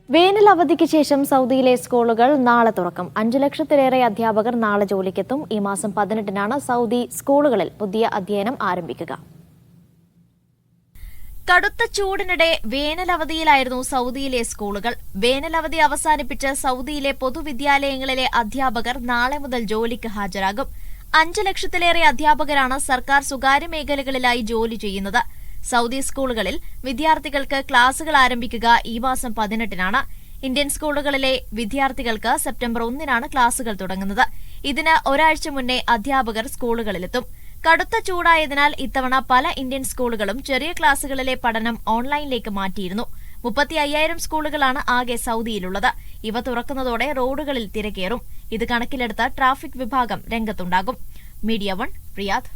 വേനൽ അവധിക്ക് ശേഷം സൗദിയിലെ സ്കൂളുകൾ നാളെ തുറക്കും. 5 ലക്ഷത്തിലേറെ അധ്യാപകർ നാളെ ജോലിക്കെത്തും. ഈ മാസം 18-നാണ് സൗദി സ്കൂളുകളിൽ പുതിയ അധ്യയനം ആരംഭിക്കുക. കടുത്ത ചൂടിനിടെ വേനലവധിയിലായിരുന്നു സൗദിയിലെ സ്കൂളുകൾ. വേനലവധി അവസാനിപ്പിച്ച് സൗദിയിലെ പൊതുവിദ്യാലയങ്ങളിലെ അധ്യാപകർ നാളെ മുതൽ ജോലിക്ക് ഹാജരാകും. 5 ലക്ഷത്തിലേറെ അധ്യാപകരാണ് സർക്കാർ സ്വകാര്യ മേഖലകളിലായി ജോലി ചെയ്യുന്നത്. സൗദി സ്കൂളുകളിൽ വിദ്യാർത്ഥികൾക്ക് ക്ലാസുകൾ ആരംഭിക്കുക ഈ മാസം 18-നാണ്. ഇന്ത്യൻ സ്കൂളുകളിലെ വിദ്യാർത്ഥികൾക്ക് സെപ്റ്റംബർ 1-നാണ് ക്ലാസുകൾ തുടങ്ങുന്നത്. ഇതിന് ഒരാഴ്ച മുന്നേ അധ്യാപകർ സ്കൂളുകളിലെത്തും. കടുത്ത ചൂടായതിനാൽ ഇത്തവണ പല ഇന്ത്യൻ സ്കൂളുകളും ചെറിയ ക്ലാസുകളിലെ പഠനം ഓൺലൈനിലേക്ക് മാറ്റിയിരുന്നു. 35,000 സ്കൂളുകളാണ് ആകെ സൗദിയിലുള്ളത്. ഇവ തുറക്കുന്നതോടെ റോഡുകളിൽ തിരക്കേറും. ഇത് കണക്കിലെടുത്ത് ട്രാഫിക് വിഭാഗം രംഗത്തുണ്ടാകും. Media 1 Riyadh.